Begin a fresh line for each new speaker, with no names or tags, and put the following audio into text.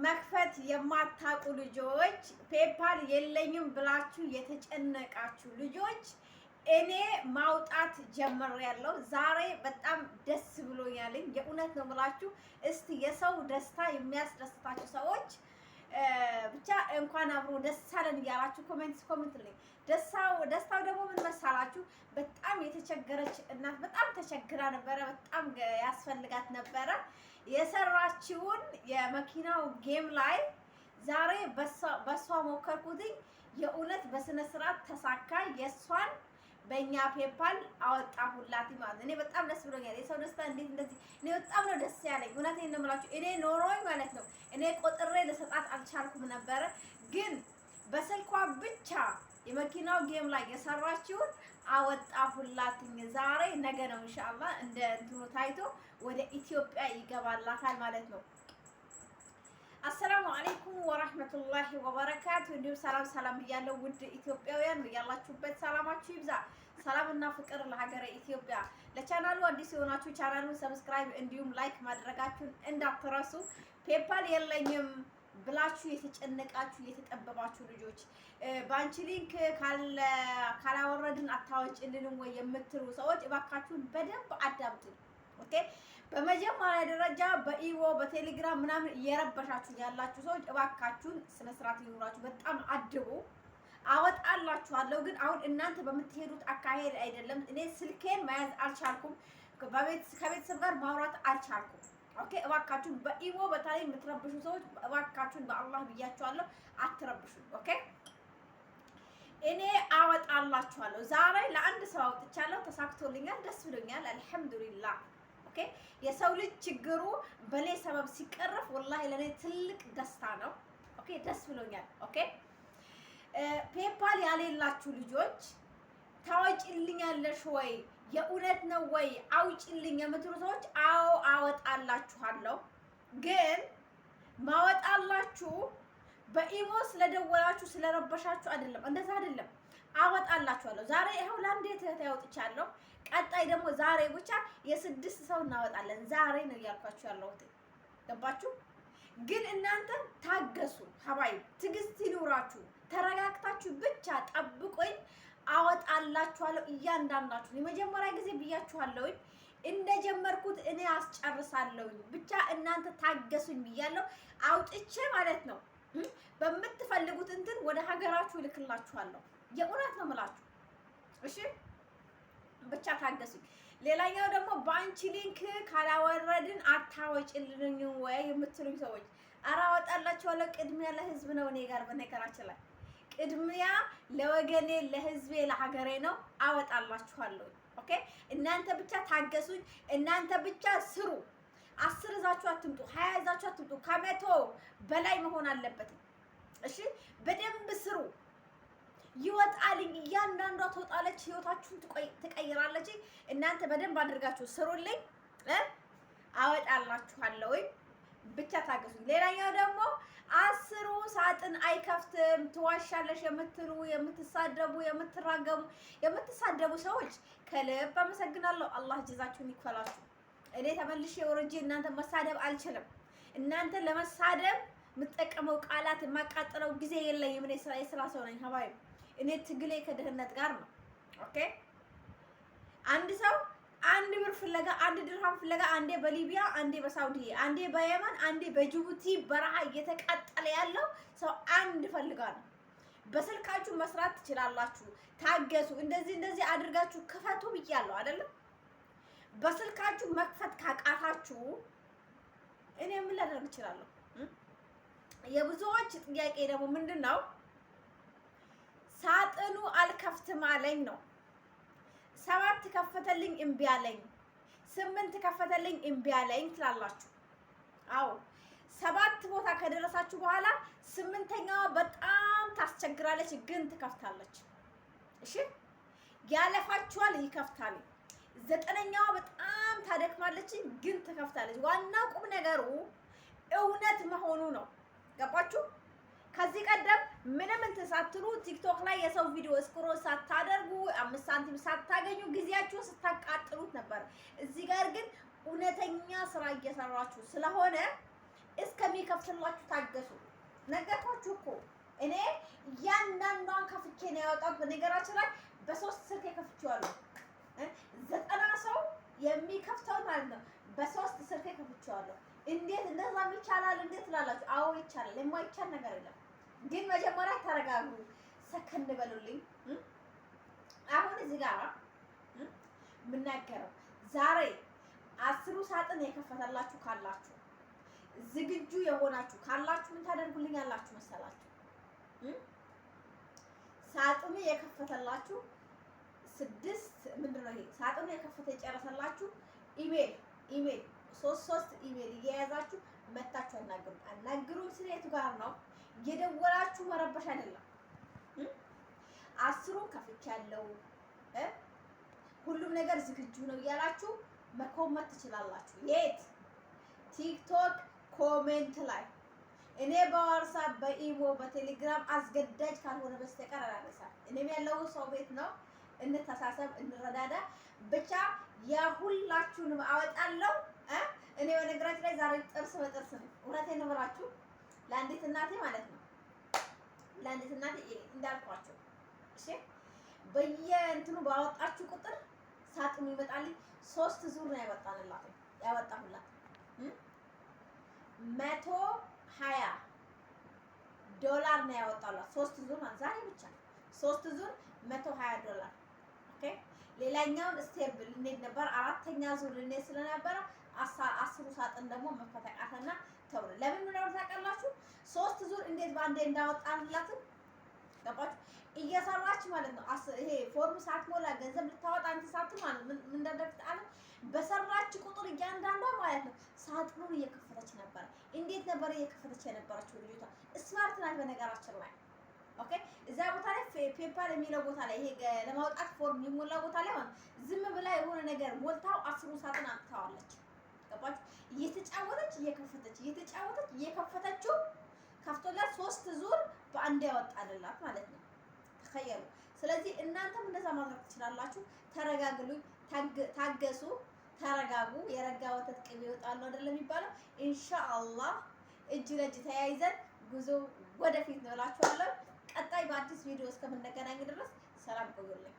መክፈት የማታውቁ ልጆች ፔፓል የለኝም ብላችሁ የተጨነቃችሁ ልጆች እኔ ማውጣት ጀምሬያለሁ። ዛሬ በጣም ደስ ብሎኛል። የእውነት ነው የምላችሁ። እስቲ የሰው ደስታ የሚያስደስታችሁ ሰዎች ብቻ እንኳን አብሮ ደስ አለን እያላችሁ ኮሜንት ላይ ደስታው ደግሞ ምን መሳላችሁ? በጣም የተቸገረች እናት በጣም ተቸግራ ነበረ። በጣም ያስፈልጋት ነበረ። የሰራችውን የመኪናው ጌም ላይ ዛሬ በሷ ሞከርኩትኝ። የእውነት በስነ ስርዓት ተሳካ። የሷን በእኛ ፔፓል አወጣሁላት ማለት እኔ በጣም ደስ ብሎኛል። የሰው ደስታ እንዴት እንደዚህ እኔ በጣም ነው ደስ ያለኝ። እውነቴን ነው የምላችሁ። እኔ ኖሮኝ ማለት ነው እኔ ቆጥሬ ለሰጣት አልቻልኩም ነበረ። ግን በስልኳ ብቻ የመኪናው ጌም ላይ የሰራችውን አወጣሁላትኝ። ዛሬ ነገ ነው ኢንሻአላህ እንደ እንትኑ ታይቶ ወደ ኢትዮጵያ ይገባላታል ማለት ነው። አሰላሙ አለይኩም ወራህመቱላሂ ወበረካቱ። እንዲሁ ሰላም ብያለሁ ውድ ኢትዮጵያውያን፣ ያላችሁበት ሰላማችሁ ይብዛ። ሰላምና ፍቅር ለሀገረ ኢትዮጵያ። ለቻናሉ አዲስ የሆናችሁ ቻናሉን ሰብስክራይብ እንዲሁም ላይክ ማድረጋችሁን እንዳትረሱ። ፔፓል የለኝም ብላችሁ የተጨነቃችሁ የተጠበባችሁ ልጆች ባንቺ ሊንክ ካላወረድን አታወጭልንም ወይ የምትሉ ሰዎች እባካችሁን በደንብ አዳምጡ። ኦኬ። በመጀመሪያ ደረጃ በኢዎ በቴሌግራም ምናምን እየረበሻችሁ ያላችሁ ሰዎች እባካችሁን ስነ ስርዓት ይኑራችሁ። በጣም አድቡ። አወጣላችኋለሁ፣ ግን አሁን እናንተ በምትሄዱት አካሄድ አይደለም። እኔ ስልኬን መያዝ አልቻልኩም። ከቤተሰብ ጋር ማውራት አልቻልኩም። ኦኬ። እባካችሁን በኢዎ በተለይ የምትረብሹ ሰዎች እባካችሁን በአላህ ብያችኋለሁ አትረብሹ። ኦኬ። እኔ አወጣላችኋለሁ። ዛሬ ለአንድ ሰው አውጥቻለሁ፣ ተሳክቶልኛል፣ ደስ ብሎኛል። አልሐምዱሊላህ። ኦኬ። የሰው ልጅ ችግሩ በኔ ሰበብ ሲቀረፍ ወላሂ ለኔ ትልቅ ደስታ ነው። ኦኬ። ደስ ብሎኛል። ኦኬ። ፔፓል ያሌላችሁ ልጆች ታወጪልኛለሽ ወይ? የእውነት ነው ወይ? አውጪልኝ የምትሉ ሰዎች አዎ አወጣላችኋለሁ። ግን ማወጣላችሁ በኢሞ ስለደወላችሁ ስለረበሻችሁ አይደለም። እንደዛ አይደለም። አወጣላችኋለሁ። ዛሬ ይኸው ለአንድ እህት ያወጥቻለሁ። ቀጣይ ደግሞ ዛሬ ብቻ የ6 ሰው እናወጣለን። ዛሬ ነው እያልኳችሁ ያለሁት። ገባችሁ? ግን እናንተ ታገሱ። ሀባይ ትዕግስት ይኑራችሁ። ተረጋግታችሁ ብቻ ጠብቆኝ አወጣላችኋለሁ። እያንዳንዳችሁ የመጀመሪያ ጊዜ ብያችኋለሁ። እንደጀመርኩት እኔ አስጨርሳለሁ። ብቻ እናንተ ታገሱኝ ብያለሁ። አውጥቼ ማለት ነው በምትፈልጉት እንትን ወደ ሀገራችሁ ልክላችኋለሁ። የእውነት ነው የምላችሁ። እሺ ብቻ ታገሱኝ። ሌላኛው ደግሞ በአንቺ ሊንክ ካላወረድን አታወጭልኝ ወይ የምትሉኝ ሰዎች ኧረ አወጣላችኋለሁ። ቅድሚያ ለህዝብ ነው። እኔ ጋር በነገራችን ላይ ቅድሚያ ለወገኔ፣ ለህዝቤ፣ ለሀገሬ ነው። አወጣላችኋለሁ። ኦኬ። እናንተ ብቻ ታገሱኝ። እናንተ ብቻ ስሩ። 10 ይዛችሁ አትምጡ፣ 20 ይዛችሁ አትምጡ። ከመቶ በላይ መሆን አለበት። እሺ በደንብ ስሩ። ይወጣልኝ። እያንዳንዷ ትወጣለች፣ ህይወታችሁን ትቀይራለች። እናንተ በደንብ አድርጋችሁ ስሩልኝ። አወጣላችኋለሁ። ብቻ ታገሱኝ። ሌላኛው ደግሞ 10 ሳጥን አይከፍትም ትዋሻለሽ የምትሉ የምትሳደቡ የምትሳደቡ ሰዎች ከልብ አመሰግናለሁ። አላህ ጀዛችሁን ይክፈላችሁ። እኔ ተመልሼ ወርጄ እናንተ መሳደብ አልችልም። እናንተ ለመሳደብ የምጠቀመው ቃላት የማቃጥለው ጊዜ የለኝም። እኔ የስራ ሰው ነኝ። ሀባይ እኔ ትግሌ ከድህነት ጋር ነው። ኦኬ። አንድ ሰው 1 ብር ፍለጋ 1 ድርሃም ፍለጋ አንዴ በሊቢያ አንዴ በሳውዲ አንዴ በየመን አንዴ በጅቡቲ በረሃ እየተቃጠለ ያለው ሰው አንድ ፈልጋ ነው። በስልካችሁ መስራት ትችላላችሁ። ታገሱ። እንደዚህ አድርጋችሁ ክፈቱ ብያለሁ አይደለም? በስልካችሁ መክፈት ካቃታችሁ እኔ ምን ላደርግ እችላለሁ? የብዙዎች ጥያቄ ደግሞ ምንድነው? ሳጥኑ አልከፍትም አለኝ ነው። 7 ከፈተልኝ እምቢ አለኝ፣ 8 ከፈተልኝ እምቢ አለኝ ትላላችሁ። አዎ 7 ቦታ ከደረሳችሁ በኋላ 8ኛዋ በጣም ታስቸግራለች፣ ግን ትከፍታለች። እሺ ያለፋችኋል፣ ይከፍታል። 9ኛዋ በጣም ታደክማለች፣ ግን ትከፍታለች። ዋናው ቁም ነገሩ እውነት መሆኑ ነው። ገባችሁ? ከዚህ ቀደም ምንም እንትን ሳትሉ ቲክቶክ ላይ የሰው ቪዲዮ ስክሮል ሳታደርጉ 5 ሳንቲም ሳታገኙ ጊዜያችሁን ስታቃጥሉት ነበር። እዚህ ጋር ግን እውነተኛ ስራ እየሰራችሁ ስለሆነ እስከሚከፍትላችሁ ታገሱ። ነገርኳችሁ እኮ እኔ እያንዳንዷን ከፍቼ ነው ያወጣሁት። በነገራችን ላይ በ3 ስልክ ከፍቼዋለሁ። 90 ሰው የሚከፍተው ማለት ነው በ3 ስልክ ከፍቼዋለሁ። እንዴት እንደዛ ይቻላል? እንዴት ትላላችሁ? አዎ ይቻላል። የማይቻል ነገር የለም። ግን መጀመሪያ ተረጋጉ፣ ሰከን በሉልኝ። አሁን እዚህ ጋር የምናገረው ዛሬ 10 ሳጥን የከፈተላችሁ ካላችሁ ዝግጁ የሆናችሁ ካላችሁ ምን ታደርጉልኝ ያላችሁ መሰላችሁ? ሳጥኑ የከፈተላችሁ 6 ምንድነው ይሄ ሳጥኑ የከፈተ የጨረሰላችሁ ኢሜል 3 ኢሜል እየያዛችሁ መታችሁ አናግሩኝ። ስለቱ ጋር ነው እየደወላችሁ መረበሽ አይደለም። 10ሩን ከፍቻለሁ ሁሉም ነገር ዝግጁ ነው እያላችሁ መኮመት ትችላላችሁ። የት ቲክቶክ ኮሜንት ላይ እኔ በዋትስአፕ በኢሞ በቴሌግራም አስገዳጅ ካልሆነ በስተቀር አላነሳም። እኔም ያለው ሰው ቤት ነው። እንተሳሰብ፣ እንረዳዳ። ብቻ የሁላችሁንም አወጣለሁ። እኔ በነገራችን ላይ ዛሬ ጥርስ በጥርስ ነው። እውነቴን ነው የምላችሁ ለአንዲት እናቴ ማለት ነው። ለአንዲት እናቴ እንዳልኳችሁ እሺ፣ በየእንትኑ ባወጣችሁ ቁጥር ሳጥኑ ይመጣልኝ። 3 ዙር ነው ያወጣሁላት $120 ነው ያወጣሁላት። 3 ዙር ማለት ዛሬ ብቻ 3 ዙር $120። ኦኬ ሌላኛውን ስቴብል እንዴት ነበር? 4ኛ ዙር እንዴ ስለነበረ 10 ሳጥን ደግሞ መፈተቃተና ተውለ። ለምን ነው ታውቃላችሁ? 3 ዙር እንዴት ባንዴ እንዳወጣንላት ገባችሁ? እየሰራች ማለት ነው። ይሄ ፎርም ሳትሞላ ገንዘብ ልታወጣ አንተ ሳጥን ማለት ምን እንደደረሰ በሰራች ቁጥር እያንዳንዷ ማለት ነው ሳጥኑን እየከፈተች ነበር። እንዴት ነበር እየከፈተች የነበረችው ልጅቷ? ስማርት ናት በነገራችን ላይ ኦኬ። እዛ ቦታ ላይ ፔፓል የሚለው ቦታ ላይ ይሄ ለማውጣት ፎርም የሚሞላ ቦታ ላይ ማለት ዝም ብላ የሆነ ነገር ሞልታው 10 ሳጥን አጥታዋለች። ገባችሁ? እየከፈተችው ከፍቶላት 3 ዙር በአንድ ያወጣልላት ማለት ነው። ተኸየሉ። ስለዚህ እናንተም እንደዛ ማድረግ ትችላላችሁ። ተረጋግሉኝ፣ ታገሱ፣ ተረጋጉ። የረጋ ወተት ቅቤ ይወጣል ነው አይደለም የሚባለው? ኢንሻአላህ እጅ ለእጅ ተያይዘን ጉዞ ወደፊት ነው እላችኋለሁ። ቀጣይ በአዲስ ቪዲዮ እስከምንገናኝ ድረስ ሰላም ቆዩልኝ።